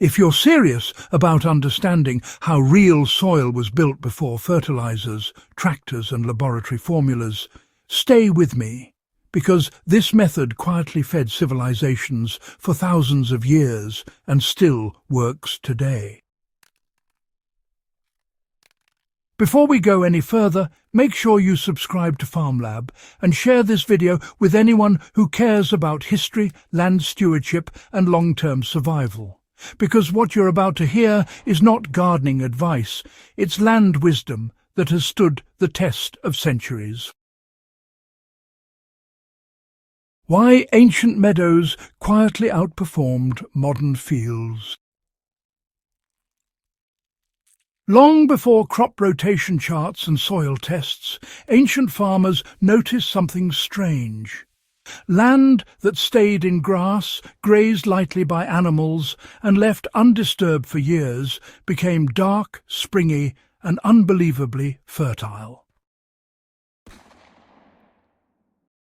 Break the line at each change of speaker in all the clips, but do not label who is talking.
If you're serious about understanding how real soil was built before fertilizers, tractors and laboratory formulas, stay with me, because this method quietly fed civilizations for thousands of years and still works today. Before we go any further, make sure you subscribe to FarmLab and share this video with anyone who cares about history, land stewardship and long-term survival. Because what you're about to hear is not gardening advice, it's land wisdom that has stood the test of centuries. Why ancient meadows quietly outperformed modern fields. Long before crop rotation charts and soil tests, ancient farmers noticed something strange. Land that stayed in grass, grazed lightly by animals, and left undisturbed for years became dark, springy, and unbelievably fertile.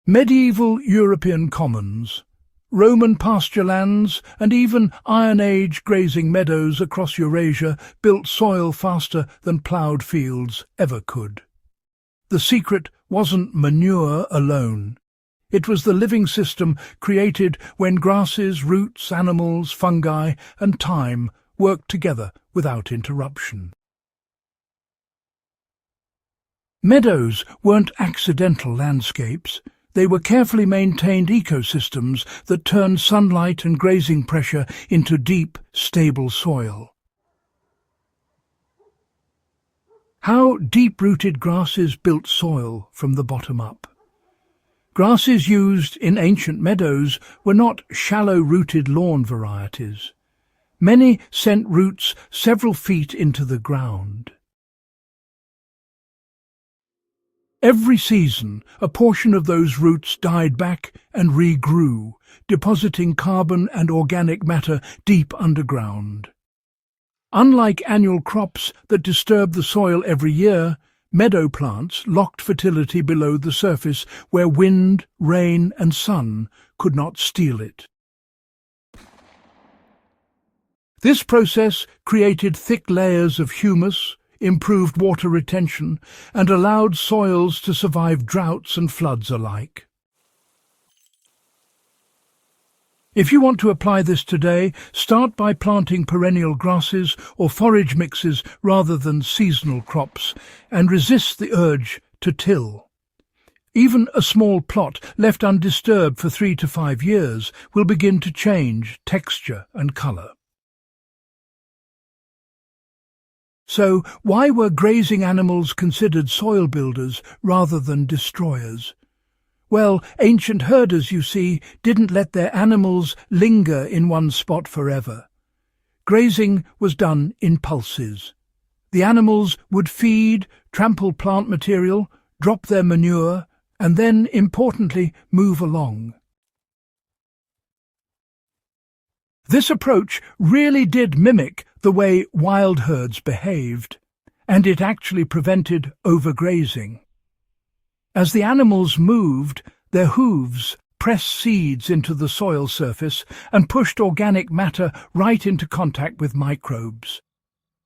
Medieval European commons, Roman pasture lands, and even Iron Age grazing meadows across Eurasia built soil faster than ploughed fields ever could. The secret wasn't manure alone. It was the living system created when grasses, roots, animals, fungi, and time worked together without interruption. Meadows weren't accidental landscapes. They were carefully maintained ecosystems that turned sunlight and grazing pressure into deep, stable soil. How deep-rooted grasses built soil from the bottom up. Grasses used in ancient meadows were not shallow-rooted lawn varieties. Many sent roots several feet into the ground. Every season, a portion of those roots died back and regrew, depositing carbon and organic matter deep underground. Unlike annual crops that disturb the soil every year, meadow plants locked fertility below the surface where wind, rain and sun could not steal it. This process created thick layers of humus, improved water retention, and allowed soils to survive droughts and floods alike. If you want to apply this today, start by planting perennial grasses or forage mixes rather than seasonal crops, and resist the urge to till. Even a small plot left undisturbed for 3 to 5 years will begin to change texture and colour. So, why were grazing animals considered soil builders rather than destroyers? Well, ancient herders, you see, didn't let their animals linger in one spot forever. Grazing was done in pulses. The animals would feed, trample plant material, drop their manure, and then, importantly, move along. This approach really did mimic the way wild herds behaved, and it actually prevented overgrazing. As the animals moved, their hooves pressed seeds into the soil surface and pushed organic matter right into contact with microbes.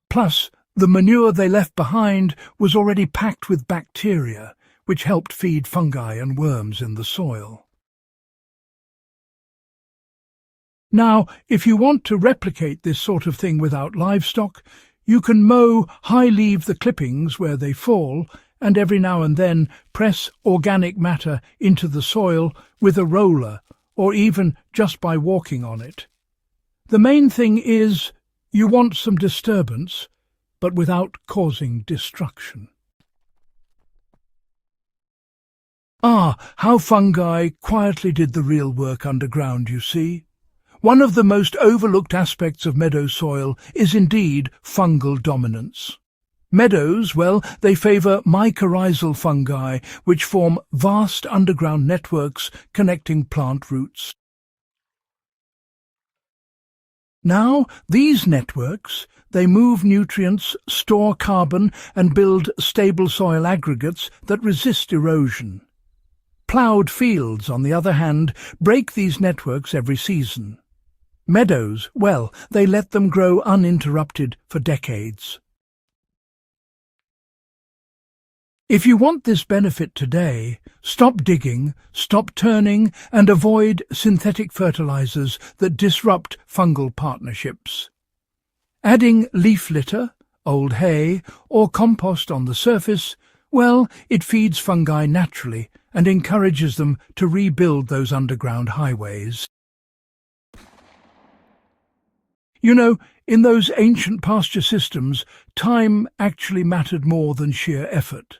Plus, the manure they left behind was already packed with bacteria, which helped feed fungi and worms in the soil. Now, if you want to replicate this sort of thing without livestock, you can mow high-leave the clippings where they fall, and every now and then press organic matter into the soil with a roller, or even just by walking on it. The main thing is, you want some disturbance, but without causing destruction. How fungi quietly did the real work underground, you see. One of the most overlooked aspects of meadow soil is indeed fungal dominance. Meadows, well, they favour mycorrhizal fungi, which form vast underground networks connecting plant roots. Now, these networks, they move nutrients, store carbon, and build stable soil aggregates that resist erosion. Ploughed fields, on the other hand, break these networks every season. Meadows, well, they let them grow uninterrupted for decades. If you want this benefit today, stop digging, stop turning, and avoid synthetic fertilizers that disrupt fungal partnerships. Adding leaf litter, old hay, or compost on the surface, well, it feeds fungi naturally and encourages them to rebuild those underground highways. You know, in those ancient pasture systems, time actually mattered more than sheer effort.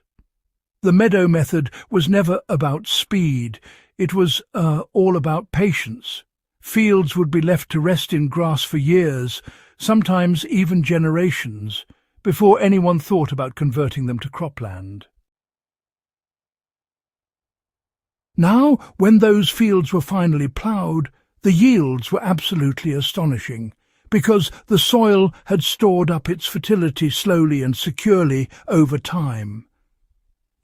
The Meadow method was never about speed, it was all about patience. Fields would be left to rest in grass for years, sometimes even generations, before anyone thought about converting them to cropland. Now, when those fields were finally ploughed, the yields were absolutely astonishing, because the soil had stored up its fertility slowly and securely over time.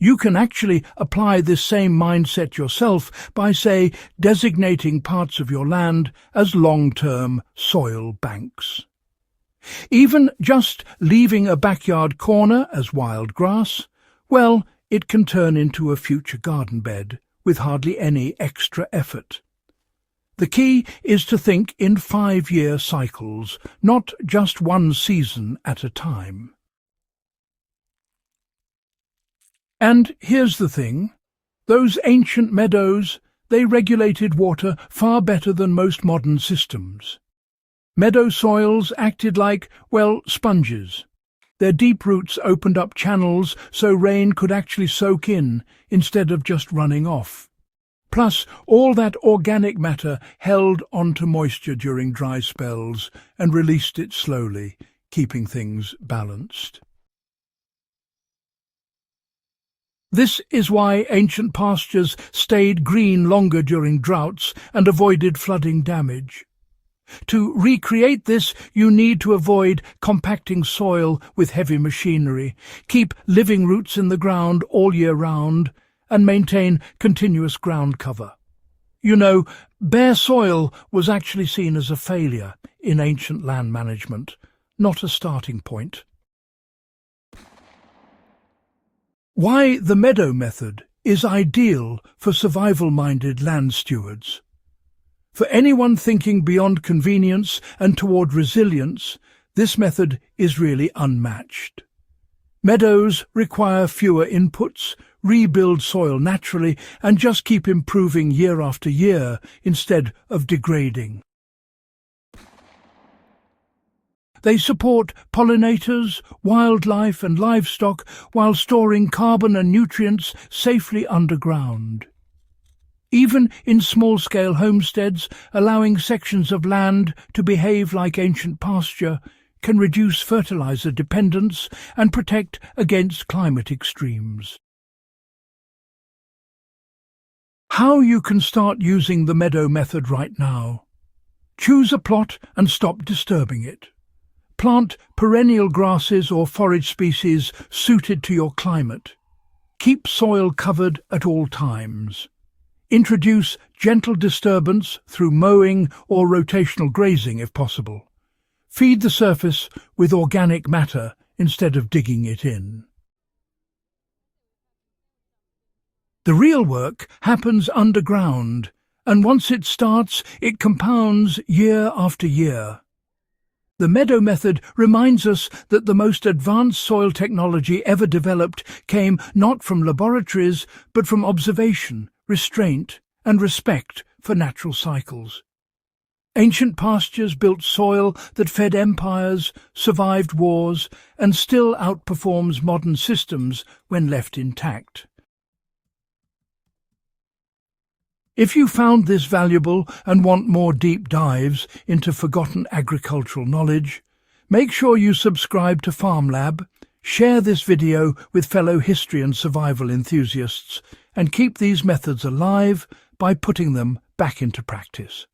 You can actually apply this same mindset yourself by, say, designating parts of your land as long-term soil banks. Even just leaving a backyard corner as wild grass, well, it can turn into a future garden bed with hardly any extra effort. The key is to think in 5-year cycles, not just one season at a time. And here's the thing, those ancient meadows, they regulated water far better than most modern systems. Meadow soils acted like, well, sponges. Their deep roots opened up channels so rain could actually soak in instead of just running off. Plus, all that organic matter held onto moisture during dry spells and released it slowly, keeping things balanced. This is why ancient pastures stayed green longer during droughts and avoided flooding damage. To recreate this, you need to avoid compacting soil with heavy machinery, keep living roots in the ground all year round, and maintain continuous ground cover. You know, bare soil was actually seen as a failure in ancient land management, not a starting point. Why the Meadow method is ideal for survival-minded land stewards. For anyone thinking beyond convenience and toward resilience, this method is really unmatched. Meadows require fewer inputs, rebuild soil naturally, and just keep improving year after year instead of degrading. They support pollinators, wildlife and livestock while storing carbon and nutrients safely underground. Even in small-scale homesteads, allowing sections of land to behave like ancient pasture can reduce fertilizer dependence and protect against climate extremes. How you can start using the Meadow method right now. Choose a plot and stop disturbing it. Plant perennial grasses or forage species suited to your climate. Keep soil covered at all times. Introduce gentle disturbance through mowing or rotational grazing if possible. Feed the surface with organic matter instead of digging it in. The real work happens underground, and once it starts, it compounds year after year. The Meadow method reminds us that the most advanced soil technology ever developed came not from laboratories, but from observation, restraint, and respect for natural cycles. Ancient pastures built soil that fed empires, survived wars, and still outperforms modern systems when left intact. If you found this valuable and want more deep dives into forgotten agricultural knowledge, make sure you subscribe to Farm Lab, share this video with fellow history and survival enthusiasts, and keep these methods alive by putting them back into practice.